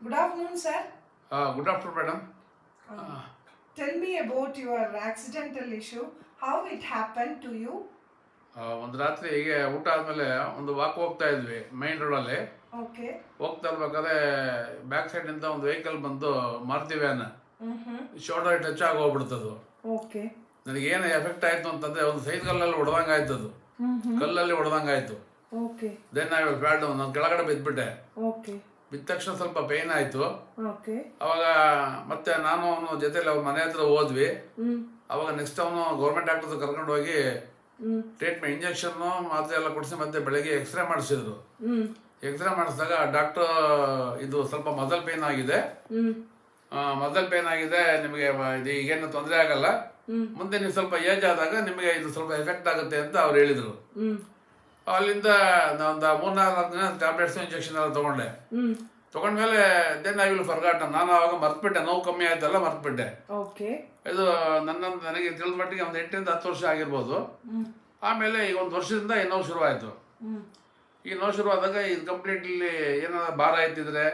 Good afternoon, sir. Good afternoon, madam. Um, Tell me about your accidental issue. How it happened to you? ಒಂದು ರಾತ್ರಿ ಹೀಗೆ ಊಟ ಆದಮೇಲೆ ಒಂದು ವಾಕ್ ಹೋಗ್ತಾ ಇದ್ವಿ ಮೈನ್ ರೋಡಲ್ಲಿ. Okay. ಹೋಗ್ತಾ ಇರ್ಬೇಕಾದ್ರೆ ಬ್ಯಾಕ್ ಸೈಡಿಂದ ಒಂದು ವೆಹಿಕಲ್ ಬಂದು Maruti van Mm-hmm. Shoulder touch ಆಗಿ ಹೋಗ್ಬಿಡ್ತದು. Okay. ನನಗೇನು ಎಫೆಕ್ಟ್ ಆಯಿತು ಅಂತಂದರೆ ಒಂದು ಸೈಡ್ ಕಲ್ಲಲ್ಲಿ ಹೊಡೆದಂಗೆ ಆಯ್ತದು. Mm-hmm. ಕಲ್ಲಲ್ಲಿ ಹೊಡೆದಂಗೆ ಆಯಿತು. Okay. ದೆನ್ ಐ ವಾಸ್ ಬ್ಯಾಡ್ ನಾನು ಕೆಳಗಡೆ ಬಿದ್ದುಬಿಟ್ಟೆ. Okay. ಬಿದ್ದ ತಕ್ಷಣ ಸ್ವಲ್ಪ ಪೇಯ್ನ್ ಆಯಿತು. Okay. ಅವಾಗ ಮತ್ತೆ ನಾನು ಅವನು ಜೊತೆಲಿ ಅವ್ರ ಮನೆ ಹತ್ರ ಹೋದ್ವಿ. Mm. ಅವಾಗ ನೆಕ್ಸ್ಟ್ ಅವನು ಗೌರ್ಮೆಂಟ್ ಡಾಕ್ಟರ್ ಕರ್ಕೊಂಡು ಹೋಗಿ Mm. ಟ್ರೀಟ್ಮೆಂಟ್ ಇಂಜೆಕ್ಷನ್ನು ಮಾತ್ರೆ ಎಲ್ಲ ಕೊಡಿಸಿ ಮತ್ತೆ ಬೆಳಗ್ಗೆ ಎಕ್ಸ್ರೇ ಮಾಡಿಸಿದ್ರು. Mm. ಎಕ್ಸ್ರೇ ಮಾಡಿಸಿದಾಗ ಡಾಕ್ಟರ್ ಇದು ಸ್ವಲ್ಪ ಮಸಲ್ ಪೇನ್ ಆಗಿದೆ, Mm. ಮಸಲ್ ಪೇನ್ ಆಗಿದೆ, ನಿಮಗೆ ಇದು ಈಗೇನು ತೊಂದರೆ ಆಗಲ್ಲ, Mm. ಮುಂದೆ ನೀವು ಸ್ವಲ್ಪ ಏಜ್ ಆದಾಗ ನಿಮಗೆ ಇದು ಸ್ವಲ್ಪ ಎಫೆಕ್ಟ್ ಆಗುತ್ತೆ ಅಂತ ಅವ್ರು ಹೇಳಿದರು. Mm. ಅಲ್ಲಿಂದ ಒಂದು 3-4 ದಿನ ಟ್ಯಾಬ್ಲೆಟ್ಸು ಇಂಜೆಕ್ಷನ್ ಎಲ್ಲ ತೊಗೊಂಡೆ. Mm. ತೊಗೊಂಡ್ಮೇಲೆ ದೆನ್ ಐ ವಿಲ್ ಫರ್ಗಾಟ್, ನಾನು ಆವಾಗ ಮರ್ತ್ಬಿಟ್ಟೆ, ನೋವು ಕಮ್ಮಿ ಆಯ್ತಲ್ಲ ಮರ್ತ್ಬಿಟ್ಟೆ. Okay. ಇದು ನನಗೆ ತಿಳಿದ ಮಟ್ಟಿಗೆ ಒಂದು 8-10 ವರ್ಷ ಆಗಿರ್ಬೋದು. Mm. ಆಮೇಲೆ ಈಗ 1 ವರ್ಷದಿಂದ ಈ ನೋವು ಶುರುವಾಯಿತು. Mm. ಈ ನೋವು ಶುರುವಾದಾಗ ಇದು ಕಂಪ್ಲೀಟ್ಲಿ ಏನಾದ್ರು ಭಾರ ಎತ್ತಿದ್ರೆ,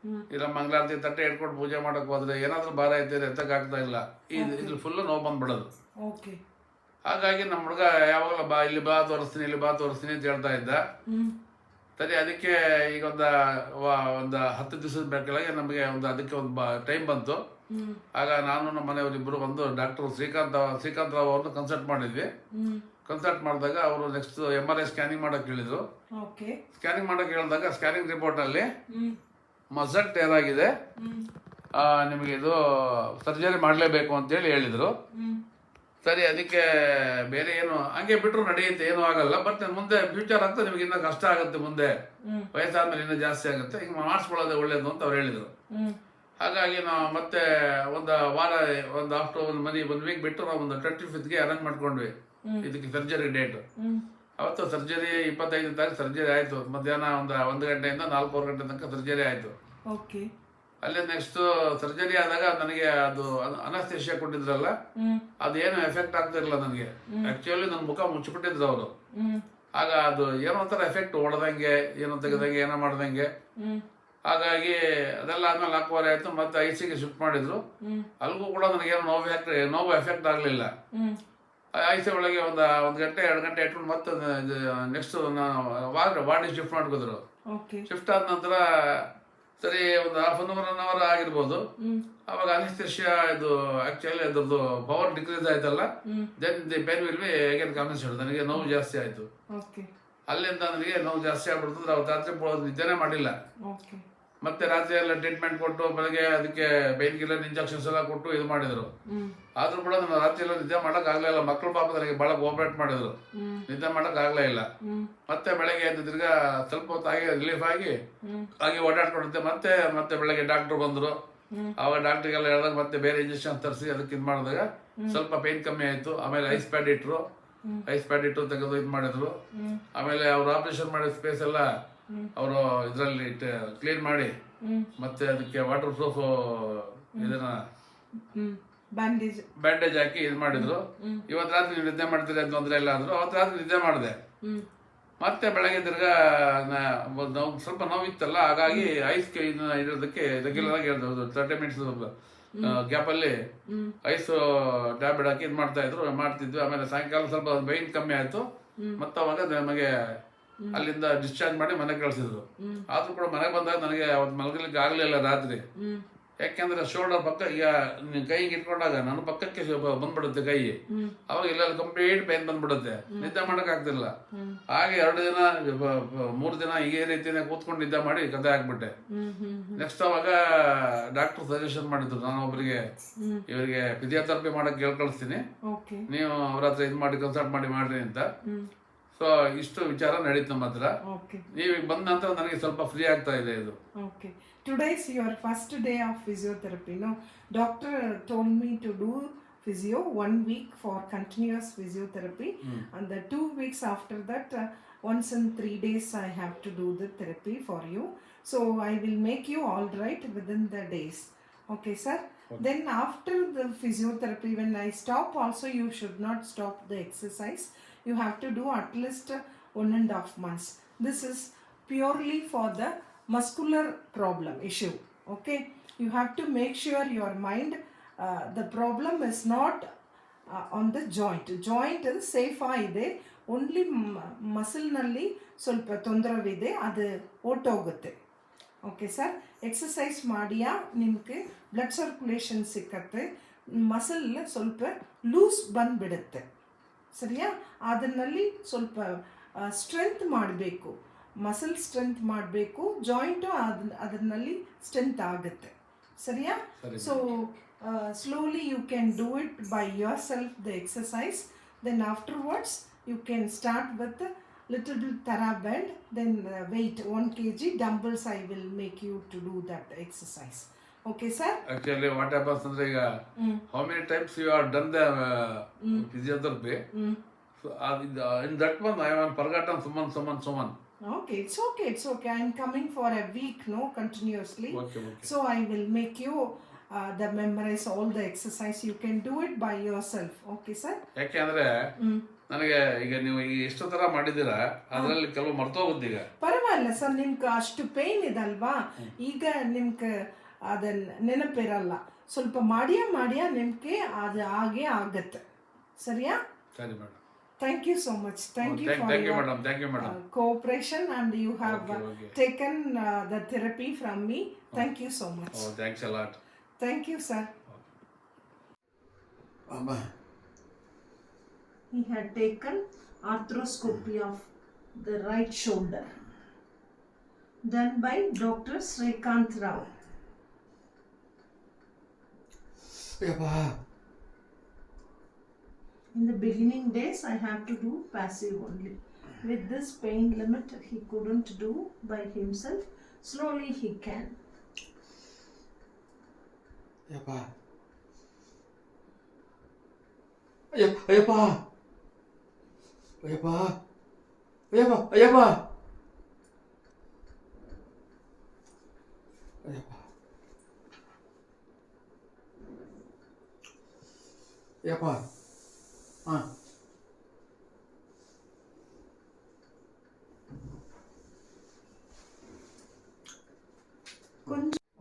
Mm. ಇಲ್ಲ ಮಂಗಳಾರತಿ ತಟ್ಟೆ ಇಟ್ಕೊಂಡು ಪೂಜೆ ಮಾಡಕ್ಕೆ ಹೋದ್ರೆ ಏನಾದರೂ ಭಾರ ಎತ್ತಿದ್ರೆ ಎತ್ತಕ್ಕಾಗ್ತಾ ಇಲ್ಲ, ಇದು ಫುಲ್ಲು ನೋವು ಬಂದ್ಬಿಡೋದು. Okay. ಹಾಗಾಗಿ ನಮ್ಮ ಹುಡುಗ ಯಾವಾಗಲೂ ಇಲ್ಲಿ ಬಾ ತೋರಿಸ್ತೀನಿ ಅಂತ ಹೇಳ್ತಾ ಇದ್ದ. Mm. ಸರಿ, ಅದಕ್ಕೆ ಈಗ ಒಂದು 10 ದಿವಸದ ಕೆಳಗೆ ನಮಗೆ ಅದಕ್ಕೆ ಒಂದು ಟೈಮ್ ಬಂತು. Mm. ಆಗ ನಾನು ನಮ್ಮ ಮನೆಯವರಿಬ್ಬರು ಬಂದು ಡಾಕ್ಟರ್ ಶ್ರೀಕಾಂತ್ ರಾವ್ ಅವ್ರನ್ನ ಕನ್ಸಲ್ಟ್ ಮಾಡಿದ್ವಿ. Mm. ಕನ್ಸಲ್ಟ್ ಮಾಡಿದಾಗ ಅವರು ನೆಕ್ಸ್ಟ್ MRI ಸ್ಕ್ಯಾನಿಂಗ್ ಮಾಡೋಕ್ಕೆ ಹೇಳಿದರು. Okay. ಸ್ಕ್ಯಾನಿಂಗ್ ಮಾಡೋಕ್ಕೆ ಹೇಳಿದಾಗ ಸ್ಕ್ಯಾನಿಂಗ್ ರಿಪೋರ್ಟಲ್ಲಿ Mm. ಮಸಲ್ ಟೇರ್ ಆಗಿದೆ, Mm. ನಿಮಗೆ ಇದು ಸರ್ಜರಿ ಮಾಡಲೇಬೇಕು ಅಂತೇಳಿ ಹೇಳಿದರು. Mm. ಸರಿ, ಅದಕ್ಕೆ ಬೇರೆ ಏನು ಹಂಗೆ ಬಿಟ್ಟರು ನಡೆಯುತ್ತೆ, ಏನೂ ಆಗಲ್ಲ, ಬಟ್ ಮುಂದೆ ಫ್ಯೂಚರ್ ಆಗ್ತದೆ, ನಿಮಗೆ ಇನ್ನೂ ಕಷ್ಟ ಆಗುತ್ತೆ, ಮುಂದೆ Mm. ವಯಸ್ಸಾದ್ಮೇಲೆ ಇನ್ನೂ ಜಾಸ್ತಿ ಆಗುತ್ತೆ, ಹಿಂಗೆ ಮಾಡಿಸ್ಕೊಳ್ಳೋದೇ ಒಳ್ಳೇದು ಅಂತ ಅವ್ರು ಹೇಳಿದರು. Mm. ಹಾಗಾಗಿ ನಾವು ಮತ್ತೆ ಒಂದು ವಾರ, ಆಫ್ಟರ್ ಒಂದು ವೀಕ್ ಬಿಟ್ಟು ನಾವು ಒಂದು 25th ಅರೇಂಜ್ ಮಾಡ್ಕೊಂಡ್ವಿ ಇದಕ್ಕೆ ಸರ್ಜರಿ ಡೇಟ್. Mm. ಅವತ್ತು ಸರ್ಜರಿ 25ನೇ ತಾರೀಕು ಸರ್ಜರಿ ಆಯಿತು. ಮಧ್ಯಾಹ್ನ 1 ಗಂಟೆಯಿಂದ 4 ಗಂಟೆ ತನಕ ಸರ್ಜರಿ ಆಯಿತು. Okay. ಅಲ್ಲಿ ನೆಕ್ಸ್ಟ್ ಸರ್ಜರಿ ಆದಾಗ ನನಗೆ ಅದು ಅನಸ್ತೇಷಿಯಾ ಕೊಟ್ಟಿದ್ರಲ್ಲ, Mm. ಅದೇನು ಎಫೆಕ್ಟ್ ಆಗ್ತಿರಲಿಲ್ಲ ನನಗೆ. ಆ್ಯಕ್ಚುಲಿ ನನ್ನ ಮುಖ ಮುಚ್ಚಿಬಿಟ್ಟಿದ್ರು ಅವರು. Mm. ಆಗ ಅದು ಏನೋ ಒಂಥರ ಎಫೆಕ್ಟ್, ಹೊಡೆದಂಗೆ, ಏನೋ ತೆಗೆದಂಗೆ, ಏನೋ ಮಾಡ್ದಂಗೆ. Mm. ಹಾಗಾಗಿ ಅದೆಲ್ಲ ಆದ್ಮೇಲೆ 4 ವಾರ ಆಯಿತು, ಮತ್ತೆ ICUಗೆ ಶಿಫ್ಟ್ ಮಾಡಿದ್ರು. Mm. ಅಲ್ಲಿಗೂ ಕೂಡ ನನಗೇನು ನೋವು ಎಫೆಕ್ಟ್ ಆಗಲಿಲ್ಲ. Mm. ICU ಒಳಗೆ ಒಂದು ಗಂಟೆ 2 ಗಂಟೆ ಇಟ್ಕೊಂಡು ಮತ್ತೆ ನೆಕ್ಸ್ಟ್ ವಾರ್ಡಿಗೆ ಶಿಫ್ಟ್ ಮಾಡ್ಕೋದ್ರು. Okay. ಶಿಫ್ಟ್ ಆದ ನಂತರ ಸರಿ ಒಂದು ಹಾಫ್ ಅನ್ ಅವರ್ ಆಗಿರ್ಬೋದು. Mm. ಅವಾಗ ಅನಿಸ್ತೇಷಿಯಾ ಇದು ಆ್ಯಕ್ಚುಲಿ ಅದ್ರದ್ದು ಪವರ್ ಡಿಕ್ರೀಸ್ ಆಯ್ತಲ್ಲ, Mm. Then the pain will be again compensated. ನನಗೆ ನೋವು ಜಾಸ್ತಿ ಆಯಿತು. Okay. ಅಲ್ಲಿಂದ ನನಗೆ ನೋವು ಜಾಸ್ತಿ ಆಗ್ಬಿಡ್ತದೆ. ಅವತ್ತು ರಾತ್ರಿ ನಿದ್ದೆನೇ ಮಾಡಿಲ್ಲ. Okay. ಮತ್ತೆ ರಾತ್ರಿ ಎಲ್ಲ ಟ್ರೀಟ್ಮೆಂಟ್ ಕೊಟ್ಟು ಬೆಳಗ್ಗೆ ಅದಕ್ಕೆ ಪೇನ್ ಕಿಲ್ಲರ್ ಇಂಜೆಕ್ಷನ್ಸ್ ಎಲ್ಲ ಕೊಟ್ಟು ಇದು ಮಾಡಿದರು. Mm. ಆದರೂ ಕೂಡ ನಾನು ರಾತ್ರಿ ಎಲ್ಲ ನಿದ್ದೆ ಮಾಡೋಕ್ಕಾಗಲಿಲ್ಲ. ಮಕ್ಕಳು ಪಾಪ ನನಗೆ ಭಾಳ ಕೋಆಪ್ರೇಟ್ ಮಾಡಿದರು, Mm. ನಿದ್ದೆ ಮಾಡೋಕ್ಕಾಗಲೇ ಇಲ್ಲ. Mm. ಮತ್ತೆ ಬೆಳಗ್ಗೆ ಎದ್ದು ತಿರ್ಗಾ ಸ್ವಲ್ಪ ಹೊತ್ತಾಗಿ ರಿಲೀಫ್ ಆಗಿ Mm. ಹಾಗೆ ಓಡಾಡ್ಕೊಂಡಿದ್ದೆ. ಮತ್ತೆ ಬೆಳಗ್ಗೆ ಡಾಕ್ಟ್ರು ಬಂದರು. Mm. ಆವಾಗ ಡಾಕ್ಟ್ರಿಗೆಲ್ಲ ಹೇಳಿದಾಗ ಮತ್ತೆ ಬೇರೆ ಇಂಜೆಕ್ಷನ್ ತರಿಸಿ ಅದಕ್ಕೆ ಇದು ಮಾಡಿದಾಗ ಸ್ವಲ್ಪ ಪೇನ್ ಕಮ್ಮಿ ಆಯಿತು. ಆಮೇಲೆ ಐಸ್ ಪ್ಯಾಡ್ ಇಟ್ಟರು, ತೆಗೆದು ಇದು ಮಾಡಿದ್ರು. Mm. ಆಮೇಲೆ ಅವರು ಆಪರೇಷನ್ ಮಾಡಿದ ಸ್ಪೇಸ್ ಎಲ್ಲ ಅವರು ಇದರಲ್ಲಿ ಕ್ಲೀನ್ ಮಾಡಿ Mm. ಮತ್ತೆ ಅದಕ್ಕೆ ವಾಟರ್ ಪ್ರೂಫ್ ಇದನ್ನ Mm. Bandage. ಬ್ಯಾಂಡೇಜ್ ಹಾಕಿ ಇದು ಮಾಡಿದ್ರು. ಇವತ್ತು ರಾತ್ರಿ ನೀವು ನಿದ್ದೆ ಮಾಡ್ತೀರಿ ಅಂತ ತೊಂದರೆ ಇಲ್ಲ ಅಂದರು. ಅವತ್ತು ರಾತ್ರಿ ನಿದ್ದೆ ಮಾಡಿದೆ. Mm. ಮತ್ತೆ ಬೆಳಗ್ಗೆ ತಿರ್ಗಾ ಸ್ವಲ್ಪ ನೋವಿತ್ತಲ್ಲ, ಹಾಗಾಗಿ ಐಸ್ ಇರೋದಕ್ಕೆ ರೆಗ್ಯುಲರ್ ಆಗಿ ಹೇಳ್ದು 30 ಮಿನಿಟ್ಸ್ ಗ್ಯಾಪಲ್ಲಿ ಐಸ್ ಟ್ಯಾಬ್ಲೆಟ್ ಹಾಕಿ ಇದು ಮಾಡ್ತಿದ್ವಿ. ಆಮೇಲೆ ಸಾಯಂಕಾಲ ಸ್ವಲ್ಪ ಬೈನ್ ಕಮ್ಮಿ ಆಯಿತು. ಮತ್ತೆ ಅವಾಗ ನಮಗೆ ಅಲ್ಲಿಂದ ಡಿಸ್ಚಾರ್ಜ್ ಮಾಡಿ ಮನೆಗೆ ಕಳಿಸಿದ್ರು. ಆದರೂ ಕೂಡ ಮನೆಗೆ ಬಂದಾಗ ನನಗೆ ಅವತ್ತು ಮಲಗಲಿಕ್ಕೆ ಆಗಲಿಲ್ಲ ರಾತ್ರಿ. Mm. ಯಾಕೆಂದ್ರೆ ಶೋಲ್ಡರ್ ಪಕ್ಕ ಈಗ ಕೈ ಇಟ್ಕೊಂಡಾಗ ನನ್ನ ಪಕ್ಕಕ್ಕೆ ಬಂದ್ಬಿಡುತ್ತೆ ಕೈ. ಅವಾಗ ಇಲ್ಲೆಲ್ಲ ಕಂಪ್ಲೀಟ್ ಪೇನ್ ಬಂದ್ಬಿಡುತ್ತೆ, ನಿದ್ದೆ ಮಾಡೋಕ್ಕಾಗ್ತಿಲ್ಲ. ಹಾಗೆ 2 ದಿನ 3 ದಿನ ಈ ರೀತಿನೇ ಕೂತ್ಕೊಂಡು ನಿದ್ದೆ ಮಾಡಿ ಕತೆ ಆಗ್ಬಿಟ್ಟೆ. ನೆಕ್ಸ್ಟ್ ಅವಾಗ ಡಾಕ್ಟರ್ ಸಜೆಷನ್ ಮಾಡಿದ್ರು, ನಾನು ಒಬ್ಬರಿಗೆ ಇವರಿಗೆ ಫಿಸಿಯೋಥೆರಪಿ ಮಾಡಕ್ಕೆ ಕಳಿಸ್ತೀನಿ, Okay. ನೀವು ಅವ್ರ ಹತ್ರ ಇದು ಮಾಡಿ ಕನ್ಸಲ್ಟ್ ಮಾಡ್ರಿ ಅಂತ. Mm. ಸೊ ಇಷ್ಟು ವಿಚಾರ ನಡೀತು ನಮ್ಮ ಹತ್ರ. Okay. ನೀವು ಈಗ ಬಂದ ನಂತರ ನನಗೆ ಸ್ವಲ್ಪ ಫ್ರೀ ಆಗ್ತಾ ಇದೆ ಇದು. Okay. Today is your first day of physiotherapy. No, doctor told me to do physio 1 week for continuous physiotherapy, and the 2 weeks after that, once in 3 days I have to do the therapy for you. So I will make you all right within the days. Okay, sir. Okay. Then after the physiotherapy, when I stop also, you should not stop the exercise. You have to do at least 1.5 months. This is purely for the muscular problem issue. Okay, you have to make sure your mind, the problem is not on the joint is safe ಇದೆ, only ಮಸಲ್ನಲ್ಲಿ ಸ್ವಲ್ಪ ತೊಂದರೆವಿದೆ, ಅದು ಹೊರ್ಟೋಗುತ್ತೆ. Okay sir, exercise ಮಾಡಿಯಾ ನಿಮಗೆ blood circulation ಸಿಕ್ಕತ್ತೆ, muscle ಸ್ವಲ್ಪ loose ಬಂದುಬಿಡುತ್ತೆ. ಸರಿಯಾ, ಅದನ್ನಲ್ಲಿ ಸ್ವಲ್ಪ strength ಮಾಡಬೇಕು, ಮಸಲ್ ಸ್ಟ್ರೆಂತ್ ಮಾಡಬೇಕು, ಜಾಯಿಂಟು ಅದರಲ್ಲಿ ಸ್ಟ್ರೆಂತ್ ಆಗುತ್ತೆ. ಸರಿಯಾ? So slowly you can do it by yourself, the exercise. Then afterwards you can start with a little bit theraband, then weight 1 kg dumbbells I will make you to do that exercise. Okay sir? Actually what happens ಅಂದ್ರೆ ಈಗ how many times you have done the physiotherapy? So in that one I have forgotten someone. Okay, it's okay. I am coming for a week, no, continuously. Okay. So I will make you the memorize all the exercise. You can do it by yourself. Okay sir? ಯಾಕೆ ಅಂದ್ರೆ ನನಗೆ ಈಗ ನೀವು ಎಷ್ಟು ತರ ಮಾಡಿದ್ದೀರಾ ಅದರಲ್ಲಿ ಕೆಲವು ಮರ್ತೋಗುತ್ತೆ. ಈಗ ಪರವಾಗಿಲ್ಲ ಸರ್, ನಿಮ್ಗೆ ಅಷ್ಟು ಪೇನ್ ಇದಲ್ವಾ, ಈಗ ನಿಮ್ಗೆ ಅದನ್ನ ನೆನಪಿರಲ್ಲ, ಸ್ವಲ್ಪ ಮಾಡಿಯಾ ನಿಮ್ಗೆ ಅದು ಹಾಗೆ ಆಗತ್ತೆ. ಸರಿಯಾ? ಸರಿ madam. Thank you so much. Thank you for your cooperation, and you have taken the therapy from me. Thank you so much. Oh, thanks a lot. Thank you, sir. Amma. He had taken arthroscopy of the right shoulder, done by Dr. Srikanth Rao. In the beginning days, I have to do passive only. With this pain limit, he couldn't do by himself. Slowly he can. Ayappa.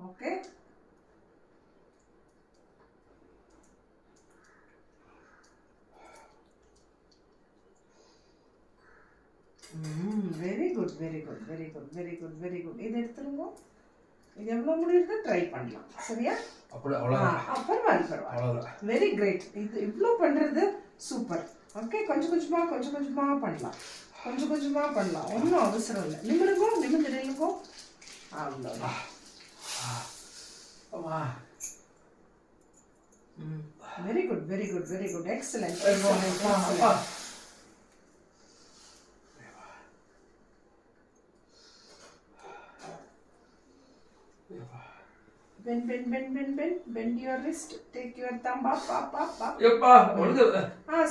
Okay. Very good. இது எடுத்துருங்க. இது எவ்வளோ முடியுது try பண்ணலாம். சரியா? பரவாயில்ல. Very great. இது இவ்வளோ பண்ணுறது சூப்பர். ஓகே, கொஞ்சம் கொஞ்சமாக பண்ணலாம். ஒன்றும் அவசரம் இல்லை. நிமிருங்கோ. அவ்வளோதான். Very good. Excellent. Bend your wrist. Take your thumb up.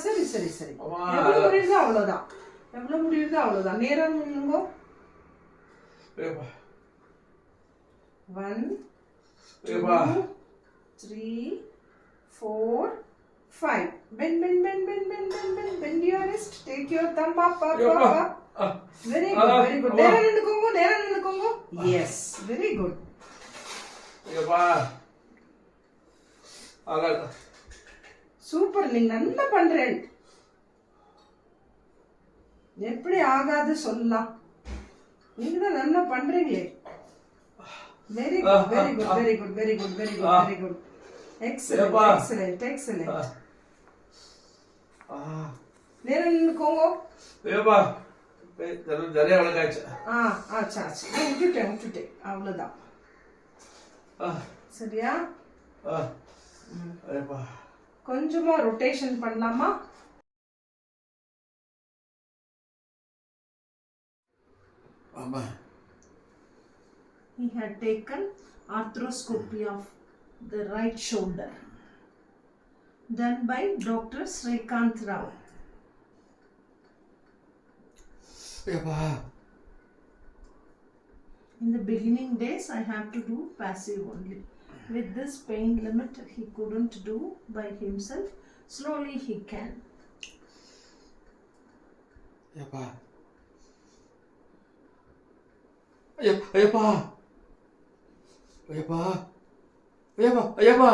சரி. எவ்வளவு முடியுதோ அவ்வளவுதான். நேரம் நில்லுங்க. 1 2 3 4 5. Bend your wrist. Take your thumb up. Very good. நேரம் நின்னுக்கோங்க. Yes, very good. சூப்பர், நீங்க நல்லா பண்றேன். எப்படி ஆகாது சொல்லலாம், நீங்க தான் நல்லா பண்றீங்களே. Very good. எக்ஸலண்ட். நேரம் நின்னுக்கோங்க. விட்டுட்டேன். அவ்வளவுதான். சரியா? கொஞ்சமா ரொட்டேஷன் பண்ணலாமா? He had taken arthroscopy of the right shoulder, done by Dr. Srikanth Rao. In the beginning days, I have to do passive only. With this pain limit, he couldn't do by himself. Slowly he can. Ayyappa Ayyappa Ayyappa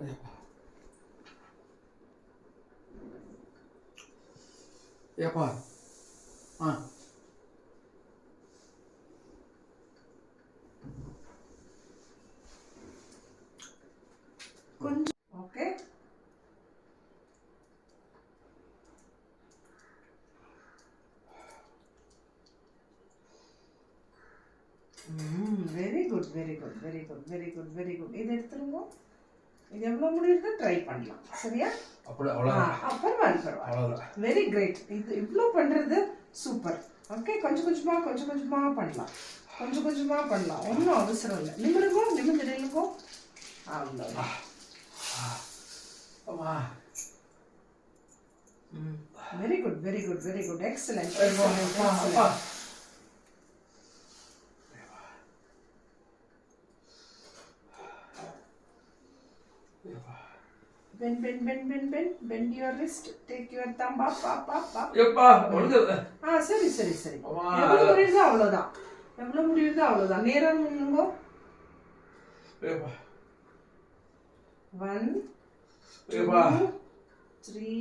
Ayyappa Ayyappa ஆ கொஞ்சம் okay. Very good very good very good very good very good. இது எடுத்துருங்க. இது எவ்வளோ முடியுது try பண்ணலாம். சரியா? அப்படி அவ்வளோதான். பரவாயில்ல. Very great. இது இவ்வளோ பண்ணுறது சூப்பர். ஓகே, கொஞ்சம் கொஞ்சமாக பண்ணலாம். ஒன்றும் அவசரம் இல்லை. நிமிருங்கோ. அவ்வளோதான். Very good. Excellent. Bend your wrist. Take your thumb up. சரி. எவ்வளவு முடியுதோ அவ்வளவுதான். நேரம் நின்னுங்கோ. 1 2 3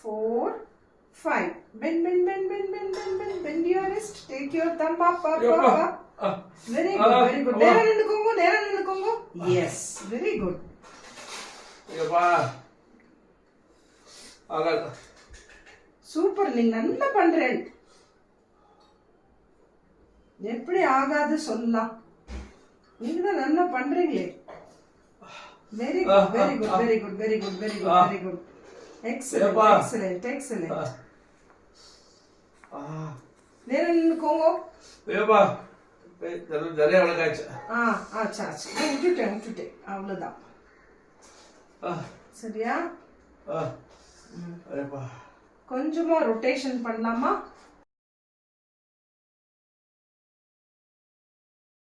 4 5. Bend your wrist. Take your thumb up. Very good. நேரம் நின்னுக்கோங்க. Yes, very good. சூப்பர். நீங்க நல்லா பண்றேன். எப்படி ஆகாது சொல்லலாம். நீங்க தான் நல்லா பண்றீங்களே. Very good. எக்ஸலென்ட். நேரம் நின்னுக்கோங்க. விட்டுட்டேன். அவ்வளவுதான். சரியா? கொஞ்சமா ரொட்டேஷன் பண்ணலாமா?